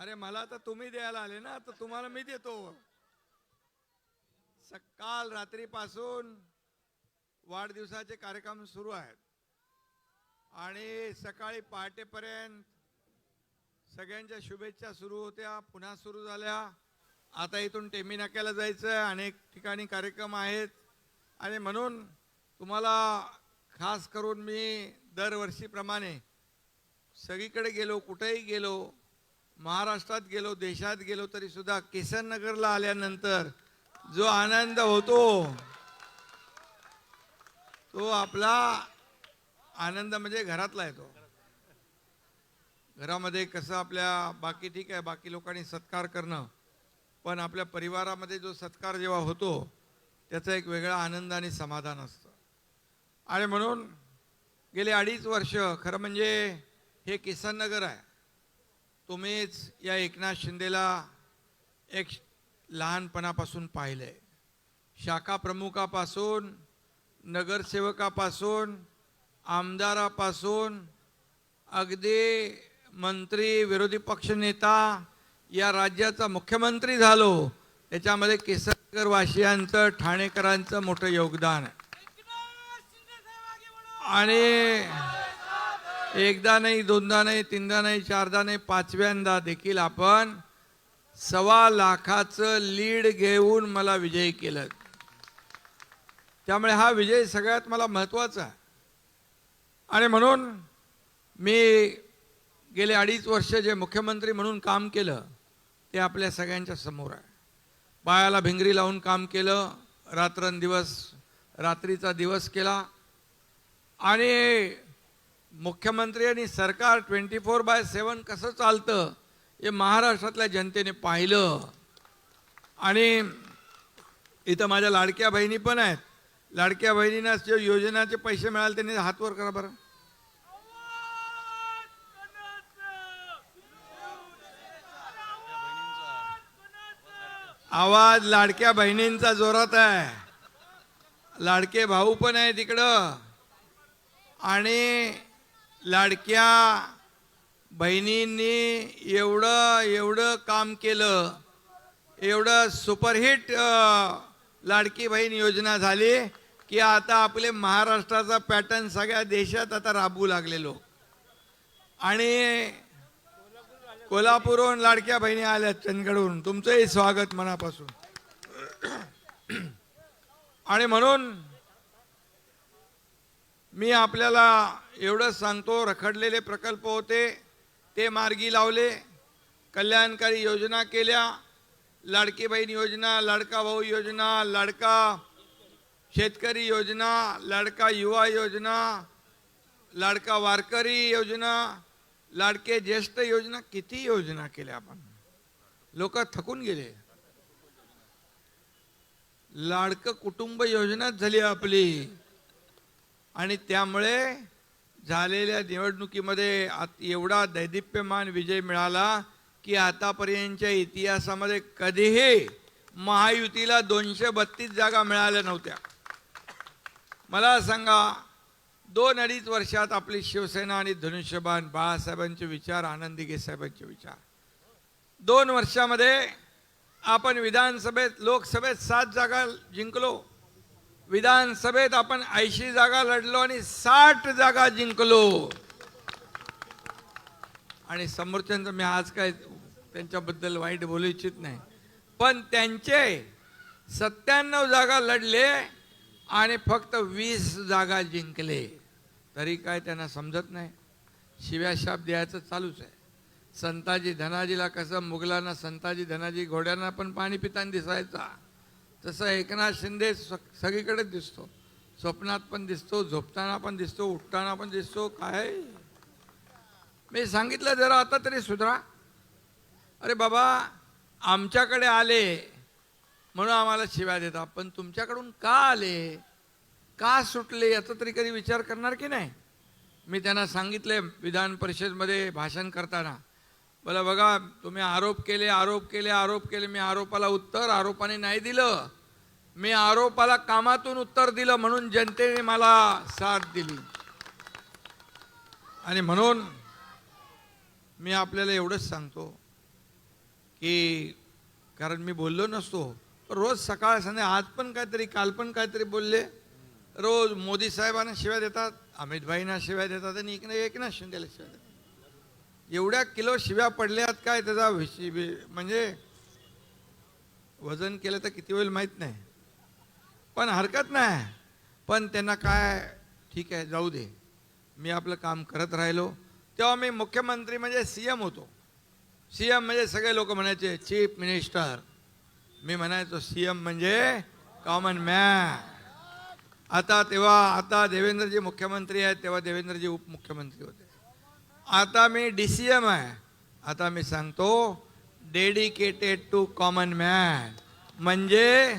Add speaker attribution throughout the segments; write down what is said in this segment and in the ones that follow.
Speaker 1: अरे मला तर तुम्ही द्यायला आले ना, तर तुम्हाला मी देतो. काल रात्रीपासून वाढदिवसाचे कार्यक्रम सुरू आहेत आणि सकाळी पहाटेपर्यंत सगळ्यांच्या शुभेच्छा सुरू होत्या, पुन्हा सुरू झाल्या. आता इथून टेमी नाक्याला जायचं, अनेक ठिकाणी कार्यक्रम आहेत आणि म्हणून तुम्हाला खास करून मी दरवर्षीप्रमाणे सगळीकडे गेलो, कुठेही गेलो, महाराष्ट्रात गेलो, देशात गेलो, तरी सुद्धा किसन नगरला आल्यानंतर जो आनंद होतो तो आपला आनंद म्हणजे घरातला येतो. घरामध्ये कसं आपल्या बाकी ठीक आहे, बाकी लोकांनी सत्कार करणं, पण आपल्या परिवारामध्ये जो सत्कार जेव्हा होतो त्याचा एक वेगळा आनंद आणि समाधान असतं. आणि म्हणून गेले 2.5 वर्ष खरं म्हणजे हे किसन नगर आहे. तुम्हीच या एकनाथ शिंदेला एक लहानपणापासून पाहिलंय, शाखा प्रमुखापासून, नगरसेवकापासून, आमदारापासून, अगदी मंत्री, विरोधी पक्षनेता, या राज्याचा मुख्यमंत्री झालो, त्याच्यामध्ये किसनगर वासियांचं, ठाणेकरांचं मोठं योगदान आहे. आणि एकदा नाही, दोनदा नाही, तीनदा नाही, चारदा नाही, 5व्यांदा देखील आपण 1.25 लाखाचं लीड घेऊन मला विजयी केलं. त्यामुळे हा विजय सगळ्यात मला महत्त्वाचा आहे. आणि म्हणून मी गेले 2.5 वर्ष जे मुख्यमंत्री म्हणून काम केलं ते आपल्या सगळ्यांच्या समोर आहे. पायाला भिंगरी लावून काम केलं, रात्रंदिवस, रात्रीचा दिवस केला. आणि मुख्यमंत्री आणि सरकार 24/7 कसं चालतं हे महाराष्ट्रातल्या जनतेने पाहिलं. आणि इथं माझ्या लाडक्या बहिणी पण आहेत. लाडक्या बहिणींना जे योजनाचे पैसे मिळाले त्यांनी हात वर करा बरं. आवाज लाडक्या बहिणींचा जोरात आहे. लाडके भाऊ पण आहे तिकडं. आणि लाडक्या बहिणींनी एवढं काम केलं, एवढं सुपरहिट लाडकी बहीण योजना झाली की आता आपले महाराष्ट्राचा पॅटर्न सगळ्या देशात आता राबवू लागले लोक. आणि कोल्हापूरहून लाडक्या बहिणी आल्या, चंदगडहून, तुमचंही स्वागत मनापासून. आणि म्हणून मी आपल्याला एवढं सांगतो, रखडलेले प्रकल्प होते ते मार्गी लावले, कल्याणकारी योजना केल्या, लाडकी बहीण योजना, लाडका भाऊ योजना, लाडका शेतकरी योजना, लाडका युवा योजना, लाडका वारकरी योजना, लाडके ज्येष्ठ योजना, किती योजना केल्या आपण. लोक थकून गेले. लाडकं कुटुंब योजनाच झाली आपली. आणि त्यामुळे झालेल्या निवडणुकीमध्ये एवढा दैदिप्यमान विजय मिळाला की आतापर्यंतच्या इतिहासामध्ये कधीही महायुतीला 232 जागा मिळाल्या नव्हत्या. मला सांगा, 2-2.5 वर्षात आपली शिवसेना आणि धनुष्यबाण, बाळासाहेबांचे विचार, आनंदी साहेबांचे विचार, 2 वर्षामध्ये आपण विधानसभेत, लोकसभेत 7 जागा जिंकलो, विधानसभेत आपण 80 जागा लढलो आणि 60 जागा जिंकलो. आणि समोरच्यांचं मी आज काय त्यांच्याबद्दल वाईट बोलू इच्छित नाही, पण त्यांचे 97 जागा लढले आणि फक्त 20 जागा जिंकले. तरी काय त्यांना समजत नाही, शिव्या शाप द्यायचं चालूच आहे. संताजी धनाजीला कसं मुघलांना संताजी धनाजी घोड्यांना पण पाणी पिताना दिसायचा, तसं एकनाथ शिंदे सगळीकडे दिसतो. स्वप्नात पण दिसतो, झोपताना पण दिसतो, उठताना पण दिसतो. काय मी सांगितलं, जरा आता तरी सुधरा. अरे बाबा, आमच्याकडे आले म्हणून आम्हाला शिव्या देता, पण तुमच्याकडून का आले, का सुटले याचा तरी कधी विचार करणार की नाही. मी त्यांना सांगितले विधान परिषदेमध्ये भाषण करताना, बोला बघा, तुम्ही आरोप केले. मी आरोपाला उत्तर आरोपाने नाही दिलं, मी आरोपाला कामातून उत्तर दिलं, म्हणून जनतेने मला साथ दिली. आणि म्हणून मी आपल्याला एवढंच सांगतो, की कारण मी बोललो नसतो, रोज सकाळ संध्या आज पण काहीतरी काल पण काहीतरी बोलले, रोज मोदी साहेबांना शिव्या देतात, अमित भाईंना शिव्या देतात आणि एकनाथ शिंदेला शिव्या देतात. एवढ्या किलो शिव्या पडल्यात काय त्याचा म्हणजे वजन केलं तर किती होईल माहीत नाही, पण हरकत नाही. पण त्यांना काय, ठीक आहे जाऊ दे, मी आपलं काम करत राहिलो. तेव्हा मी मुख्यमंत्री म्हणजे सीएम होतो. सीएम म्हणजे सगळे लोक म्हणायचे चीफ मिनिस्टर, मी म्हणायचो सीएम म्हणजे कॉमन मॅन. आता देवेंद्रजी मुख्यमंत्री आहेत, तेव्हा देवेंद्रजी उपमुख्यमंत्री होते. आता मी DCM आहे. आता मी सांगतो डेडिकेटेड टू कॉमन मॅन, म्हणजे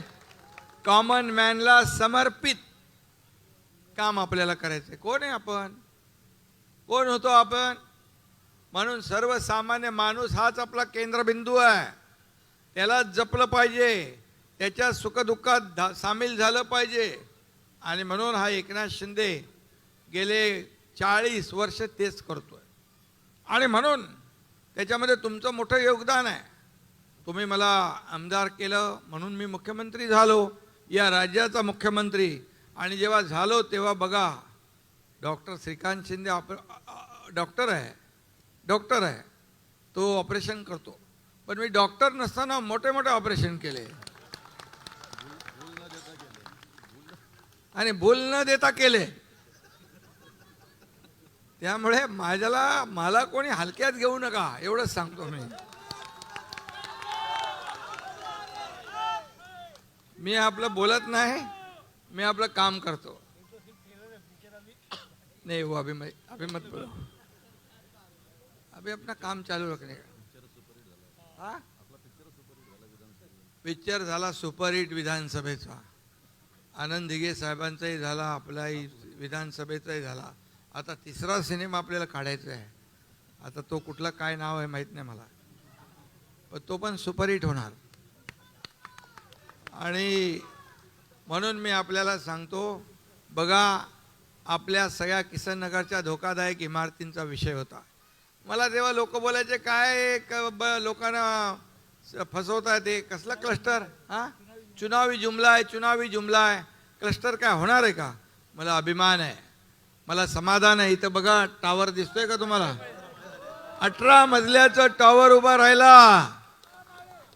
Speaker 1: कॉमन मॅनला समर्पित काम आपल्याला करायचंय. कोण आहे आपण, कोण होतो आपण? म्हणून सर्वसामान्य माणूस हाच आपला केंद्रबिंदू आहे. त्याला जपलं पाहिजे, त्याच्या सुखदुःखात सामील झालं पाहिजे. आणि म्हणून हा एकनाथ शिंदे गेले 40 वर्ष तेच करतोय. आणि म्हणून त्याच्यामध्ये तुमचं मोठं योगदान आहे. तुम्ही मला आमदार केलं म्हणून मी मुख्यमंत्री झालो, या राज्याचा मुख्यमंत्री. आणि जेव्हा झालो तेव्हा बघा, डॉक्टर श्रीकांत शिंदे डॉक्टर आहे, तो ऑपरेशन करतो, पण मी डॉक्टर नसताना मोठे मोठे ऑपरेशन केले आणि भूल न देता केले. त्यामुळे मला कोणी हलक्यात घेऊ नका, एवढंच सांगतो मी आपलं बोलत नाही, मी आपलं काम करतो. नहीं वो अभी मत बोलो, अभी अपना काम चालू रखने का. हाँ पिक्चर झाला सुपरहिट विधानसभेचा, आनंद दिघे साहेबांचाही झाला, आपलाही विधानसभेचाही झाला. आता तिसरा सिनेमा आपल्याला काढायचा आहे. आता तो कुठला काय नाव आहे माहीत नाही मला, पण तो पण सुपरहिट होणार. आणि म्हणून मी आपल्याला सांगतो, बघा आपल्या सगळ्या किसननगरच्या धोकादायक इमारतींचा विषय होता. मला तेव्हा लोक बोलायचे काय लोकांना फसवताय, ते कसला क्लस्टर, हां चुनावी जुमला आहे, क्लस्टर काय होणार आहे का? मला अभिमान आहे, मला समाधान आहे. इथं बघा टावर दिसतोय का तुम्हाला? 18 मजल्याचं टावर उभा राहिला,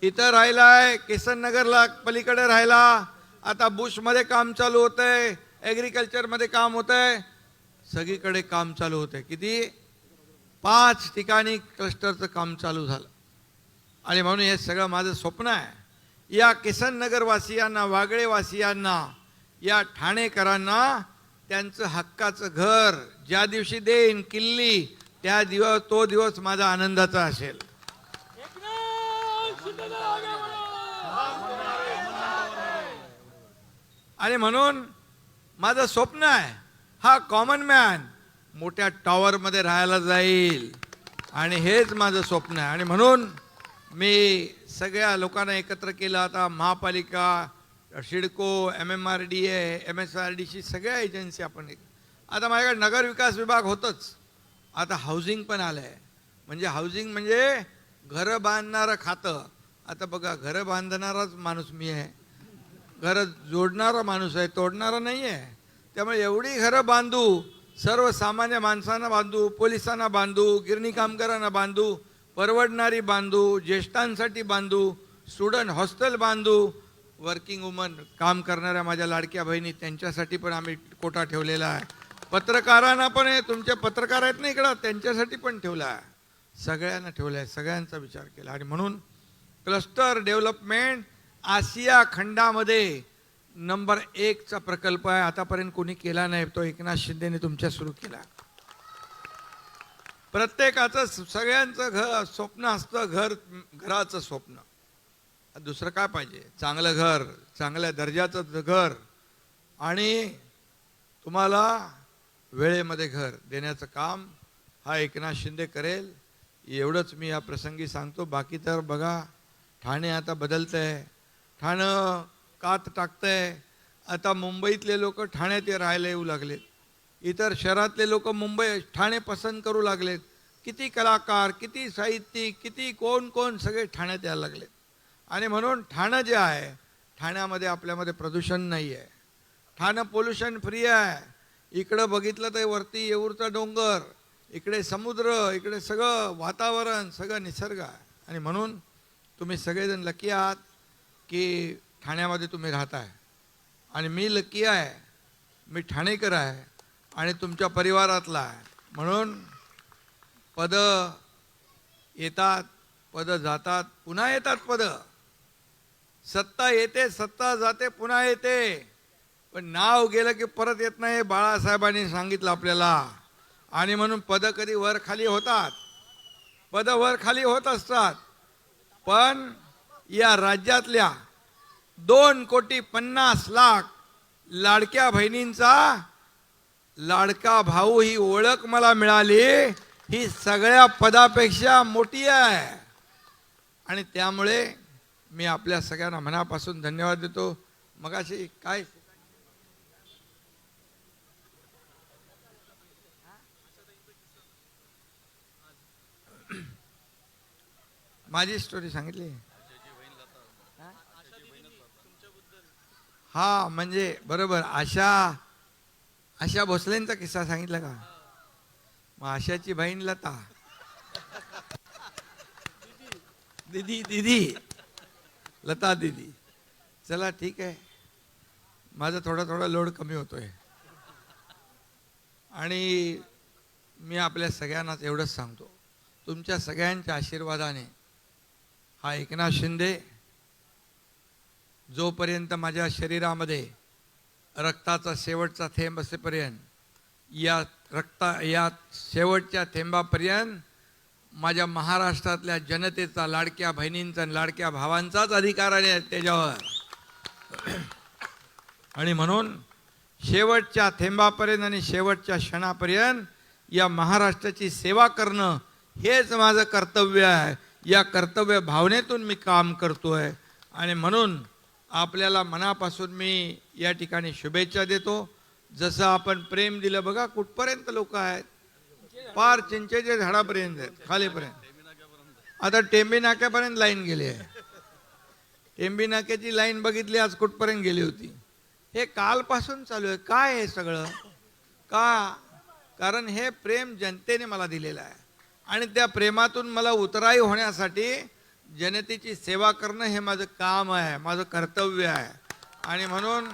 Speaker 1: इथं राहिलाय, किसननगरला पलीकडे राहिला. आता बुशमध्ये काम चालू होतंय, ॲग्रिकल्चरमध्ये काम होतंय, सगळीकडे काम चालू होतंय. किती? 5 ठिकाणी क्लस्टरचं काम चालू झालं. आणि म्हणून हे सगळं माझं स्वप्न आहे. या किसननगरवासियांना, वागळेवासियांना, या ठाणेकरांना त्यांचं हक्काचं घर ज्या दिवशी देईन किल्ली, तो दिवस माझा आनंदाचा असेल. आणि म्हणून माझं स्वप्न आहे, हा कॉमन मॅन मोठ्या टॉवरमध्ये राहायला जाईल, आणि हेच माझं स्वप्न आहे. आणि म्हणून मी सगळ्या लोकांना एकत्र केलं. आता महापालिका, सिडको, MMRDA, MSRDC सगळ्या एजन्सी आपण आता माझ्याकडे नगर विकास विभाग होतच, आता हाऊसिंग पण आलं आहे. हाऊसिंग म्हणजे घरं बांधणारं खातं. आता बघा, घरं बांधणाराच माणूस मी आहे, घरं जोडणारा माणूस आहे, तोडणारा नाही आहे. त्यामुळे एवढी घरं बांधू, सर्वसामान्य माणसांना बांधू, पोलिसांना बांधू, गिरणी कामगारांना बांधू, परवडणारी बांधू, ज्येष्ठांसाठी बांधू, स्टुडंट हॉस्टेल बांधू, वर्किंग वुमन काम करणाऱ्या माझ्या लाडक्या बहिणी त्यांच्यासाठी पण आम्ही कोटा ठेवलेला आहे. पत्रकारांना पण, तुमचे पत्रकार आहेत ना इकडं, त्यांच्यासाठी पण ठेवला आहे. सगळ्यांना ठेवलं आहे, सगळ्यांचा विचार केला. आणि म्हणून क्लस्टर डेव्हलपमेंट आशिया खंडामध्ये नंबर 1चा प्रकल्प आहे. आतापर्यंत कोणी केला नाही, तो एकनाथ शिंदेने तुमच्या सुरू केला. प्रत्येकाचं सगळ्यांचं स्वप्न असतं, घराचं स्वप्न. दुसरं काय पाहिजे? चांगलं घर, चांगल्या दर्जाचं घर, आणि तुम्हाला वेळेमध्ये घर देण्याचं काम हा एकनाथ शिंदे करेल, एवढंच मी या प्रसंगी सांगतो. बाकी तर बघा, ठाणे आता बदलतंय, ठाणं कात टाकतंय. आता मुंबईतले लोक ठाण्यात राहायला येऊ लागलेत, इतर शहरातले लोक ठाणे पसंत करू लागलेत. किती कलाकार, किती साहित्यिक, किती कोण कोण सगळे ठाण्यात यायला लागले. आणि म्हणून ठाणं जे आहे, ठाण्यामध्ये आपल्यामध्ये प्रदूषण नाही आहे. ठाणं पोल्युशन फ्री आहे. इकडं बघितलं तर वरती येऊरचा डोंगर, इकडे समुद्र, इकडे सगळं वातावरण, सगळं निसर्ग आहे. आणि म्हणून तुम्ही सगळेजण लकी आहात की ठाण्यामध्ये तुम्ही राहताय. आणि मी लकी आहे, मी ठाणेकर आहे आणि तुमच्या परिवारातला आहे. म्हणून पदं येतात, पदं जातात, पुन्हा येतात पदं. सत्ता येते, सत्ता जाते, पुन्हा येते. पण नाव गेलं की परत येत नाही, बाळासाहेबांनी सांगितलं आपल्याला. आणि म्हणून पदं कधी वर खाली होतात, पदं वर खाली होत असतात. पण या राज्यातल्या 2,50,00,000 लाडक्या बहिणींचा लाडका भाऊ ही ओळख मला मिळाली, ही सगळ्या पदापेक्षा मोठी आहे. आणि त्यामुळे मी आपल्या सगळ्यांना मनापासून धन्यवाद देतो. मगाशी काय माझी स्टोरी सांगितली. हा म्हणजे बरोबर, आशा भोसलेंचा किस्सा सांगितला का? मग आशाची बहीण लता, दीदी लता दीदी. चला ठीक आहे, माझा थोडा लोड कमी होतोय. आणि मी आपल्या सगळ्यांनाच एवढंच सांगतो, तुमच्या सगळ्यांच्या आशीर्वादाने हा एकनाथ शिंदे जोपर्यंत माझ्या शरीरामध्ये रक्ताचा शेवटचा थेंब असेपर्यंत, या शेवटच्या थेंबापर्यंत माझ्या महाराष्ट्रातल्या जनतेचा, लाडक्या बहिणींचा आणि लाडक्या भावांचाच अधिकार आहे त्याच्यावर. आणि म्हणून शेवटच्या थेंबापर्यंत आणि शेवटच्या क्षणापर्यंत या महाराष्ट्राची सेवा करणं हेच माझं कर्तव्य आहे. या कर्तव्य भावनेतून मी काम करतोय. आणि म्हणून आपल्याला मनापासून मी या ठिकाणी शुभेच्छा देतो. जसं आपण प्रेम दिलं बघा, कुठपर्यंत लोक आहेत, पार चिंचेच्या झाडापर्यंत आहेत, खालीपर्यंत. आता टेंबी नाक्यापर्यंत लाईन गेली आहे. टेंबी नाक्याची लाईन बघितली आज कुठपर्यंत गेली होती. हे कालपासून चालू आहे. काय हे सगळं का? कारण हे प्रेम जनतेने मला दिलेलं आहे. आणि त्या प्रेमातून मला उतराई होण्यासाठी जनतेची सेवा करणं हे माझं काम आहे, माझं कर्तव्य आहे. आणि म्हणून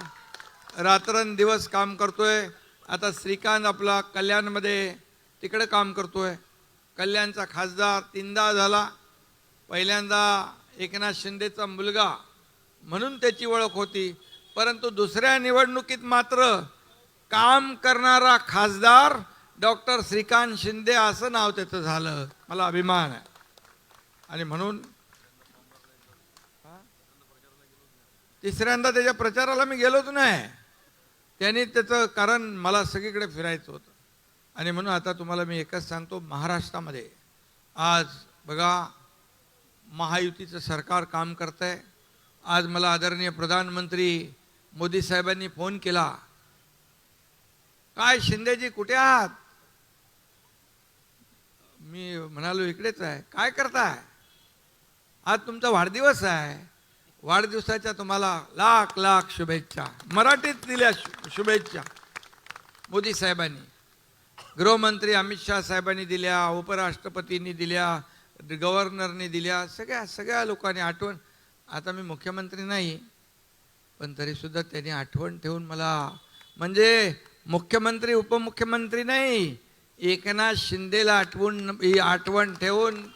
Speaker 1: रात्रंदिवस काम करतोय. आता श्रीकांत आपला कल्याणमध्ये तिकडे काम करतोय. कल्याणचा खासदार 3दा झाला. पहिल्यांदा एकनाथ शिंदेचा मुलगा म्हणून त्याची ओळख होती. परंतु दुसऱ्या निवडणुकीत मात्र काम करणारा खासदार डॉक्टर श्रीकांत शिंदे असं नाव त्याचं झालं. मला अभिमान आहे. आणि म्हणून तिसऱ्यांदा त्याच्या प्रचाराला मी गेलोच नाही. त्यांनी त्याचं कारण मला सगळीकडे फिरायचं होतं. आणि म्हणून आता तुम्हाला मी एकच सांगतो, महाराष्ट्रामध्ये आज बघा महायुतीचं सरकार काम करत आहे. आज मला आदरणीय प्रधानमंत्री मोदी साहेबांनी फोन केला, काय शिंदेजी कुठे आहात? मी म्हणालो इकडेच आहे. काय करताय? आज तुमचा वाढदिवस आहे. वाढदिवसाच्या तुम्हाला लाख लाख शुभेच्छा. मराठीत दिल्या शुभेच्छा मोदी साहेबांनी, गृहमंत्री अमित शाह साहेबांनी दिल्या, उपराष्ट्रपतींनी दिल्या, गव्हर्नरनी दिल्या, सगळ्या लोकांनी आठवण. आता मी मुख्यमंत्री नाही, पण तरीसुद्धा त्यांनी आठवण ठेवून मला, म्हणजे मुख्यमंत्री उपमुख्यमंत्री नाही, एकनाथ शिंदेला आठवण ठेवून.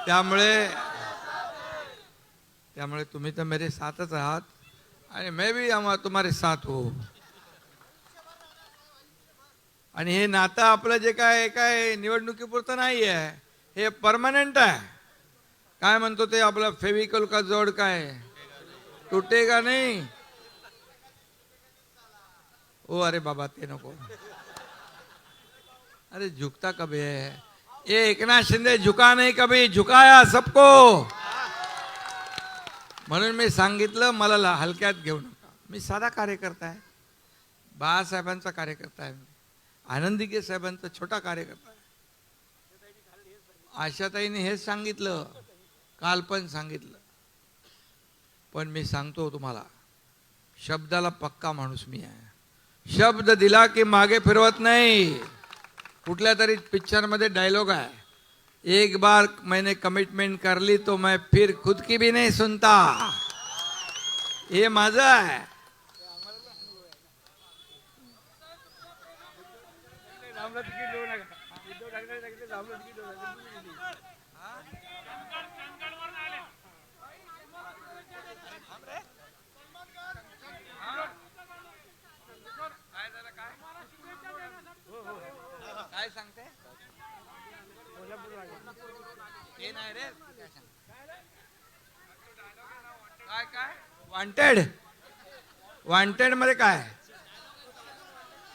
Speaker 1: त्यामुळे तुम्ही तर मेरे साथच आहात आणि मैं भी तुम्हारे साथ हो. आणि हे नातं आपलं जे काय निवडणुकीपुरतं नाही आहे, हे परमनंट आहे. काय म्हणतो ते आपलं, फेविकल का जोड काय तुटेगा नाही. ओ अरे बाबा ते नको. अरे झुकता कभी है ये एकनाथ शिंदे, झुका नहीं कभी, झुकाया सबको. म्हणून मी सांगितलं मला हलक्यात घेऊ नका. मी साधा कार्यकर्ता आहे, बाळासाहेबांचा कार्यकर्ता आहे. आनंदीके साहेबांचा छोटा कार्यकर्ता आहे. आशाताईने हेच सांगितलं, काल पण सांगितलं. पण मी सांगतो तुम्हाला, शब्दाला पक्का माणूस मी आहे. शब्द दिला की मागे फिरवत नाही. कुठल्या तरी पिक्चर मध्ये डायलॉग आहे, एक बार मैंने कमिटमेंट कर ली तो मैं फिर खुद की भी नहीं सुनता. हे माझं आहे. काय सांगते हे नाही रे. काय काय वॉन्टेड, वॉन्टेड मध्ये काय?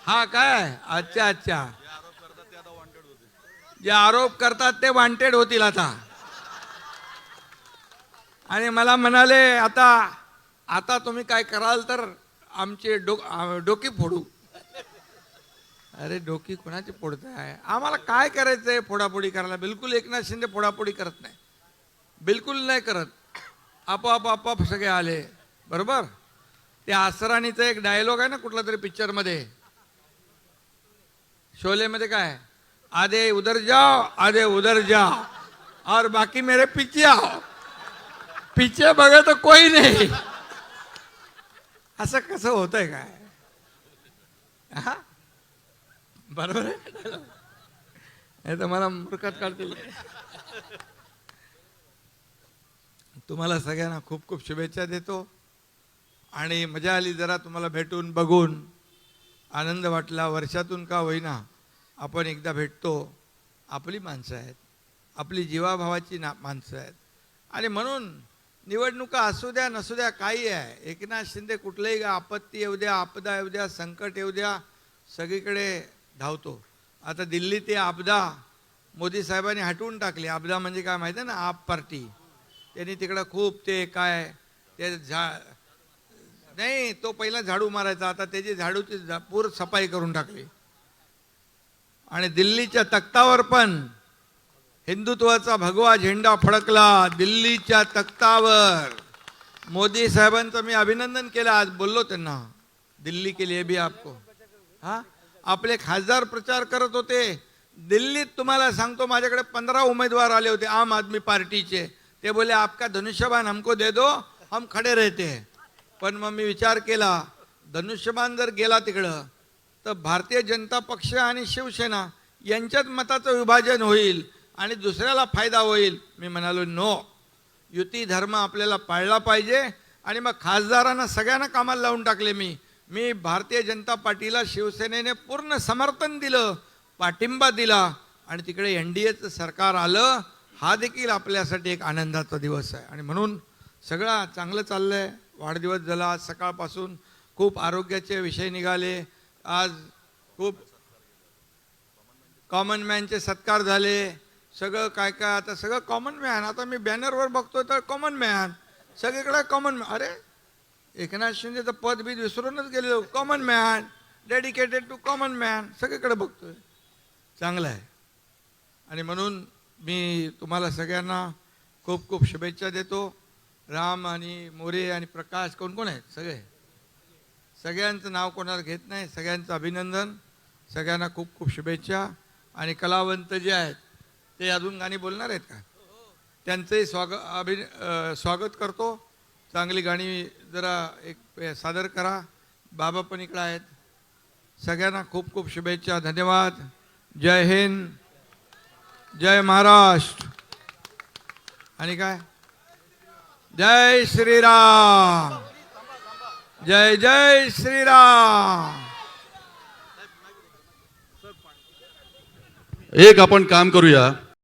Speaker 1: हा काय, अच्छा अच्छा, जे आरोप करतात ते वॉन्टेड होतील आता. आणि मला म्हणाले आता आता तुम्ही काय कराल तर आमचे डोकी फोडू. अरे डोकी कोणाची फोडताय? आम्हाला काय करायचंय फोडाफोडी करायला? बिलकुल एकनाथ शिंदे फोडाफोडी करत नाही, बिलकुल नाही करत. आपोआप आपोआप सगळे आले. बरोबर. ते आसराणीचा एक डायलॉग आहे ना कुठला तरी पिक्चर मध्ये, शोले मध्ये, काय, आधे उधर जाओ आधे उधर जाओ और बाकी मेरे पीछे आओ. पीछे बघा तर कोई नाही. असं कसं होतंय काय? हा बरोबर आहे. नाही तर मला मूर्खात काढतील. तुम्हाला सगळ्यांना खूप खूप शुभेच्छा देतो. आणि मजा आली जरा तुम्हाला भेटून बघून, आनंद वाटला. वर्षातून का होईना आपण एकदा भेटतो. आपली माणसं आहेत, आपली जीवाभावाची माणसं आहेत. आणि म्हणून निवडणुका असू द्या नसू द्या काही आहे, एकनाथ शिंदे कुठलंही आपत्ती येऊ द्या, आपदा येऊ द्या, संकट येऊ द्या, सगळीकडे धावतो. आता दिल्ली ते आपदा मोदी साहेबांनी हटवून टाकली. आपदा म्हणजे काय माहिती आहे ना, आप पार्टी. त्यांनी तिकडं खूप ते काय ते नाही, तो पहिला झाडू मारायचा, आता त्याची झाडूची पूर सफाई करून टाकली. आणि दिल्लीच्या तख्तावर पण हिंदुत्वाचा भगवा झेंडा फडकला. दिल्लीच्या तख्तावर मोदी साहेबांचं मी अभिनंदन केलं. आज बोललो त्यांना, दिल्ली के लिए भी आपको. हा आपले खासदार प्रचार करत होते दिल्लीत. तुम्हाला सांगतो माझ्याकडे 15 उमेदवार आले होते आम आदमी पार्टीचे. ते बोले आपका धनुष्यबाण हमको दे दो, हम खडे रहते हैं. पण मग मी विचार केला, धनुष्यबाण जर गेला तिकडं तर भारतीय जनता पक्ष आणि शिवसेना यांच्यात मताचं विभाजन होईल आणि दुसऱ्याला फायदा होईल. मी म्हणालो नो, युती धर्म आपल्याला पाळला पाहिजे. आणि मग खासदारांना सगळ्यांना कामाला लावून टाकले. मी भारतीय जनता पार्टीला शिवसेनेने पूर्ण समर्थन दिलं, पाठिंबा दिला. आणि तिकडे एनडीएचं सरकार आलं. हा देखील आपल्यासाठी एक आनंदाचा दिवस आहे. आणि म्हणून सगळं चांगलं चाललंय. वाढदिवस झाला आज, सकाळपासून खूप आरोग्याचे विषय निघाले. आज खूप कॉमन मॅनचे सत्कार झाले. सगळं काय काय आता सगळं कॉमन मॅन. आता मी बॅनरवर बघतोय तर कॉमन मॅन, सगळीकडे कॉमन मॅन. अरे एकनाथ शिंदेचं पद बी विसरूनच गेलो. Common man, dedicated to common man, सगळीकडे बघतोय. चांगलं आहे. आणि म्हणून मी तुम्हाला सगळ्यांना खूप खूप शुभेच्छा देतो. राम आणि मोरे आणि प्रकाश कोण कोण आहेत सगळे, सगळ्यांचं नाव कोणाला घेत नाही. सगळ्यांचं अभिनंदन, सगळ्यांना खूप खूप शुभेच्छा. आणि कलावंत जे आहेत ते अजून गाणी बोलणार आहेत का, त्यांचंही स्वागत करतो. चांगली गाणी जरा एक सादर करा. बाबा पण इकडे आहेत. सगळ्यांना खूप खूप शुभेच्छा. धन्यवाद. जय हिंद, जय महाराष्ट्र. आणि काय, जय श्रीराम, जय जय श्रीराम.
Speaker 2: एक आपण काम करूया.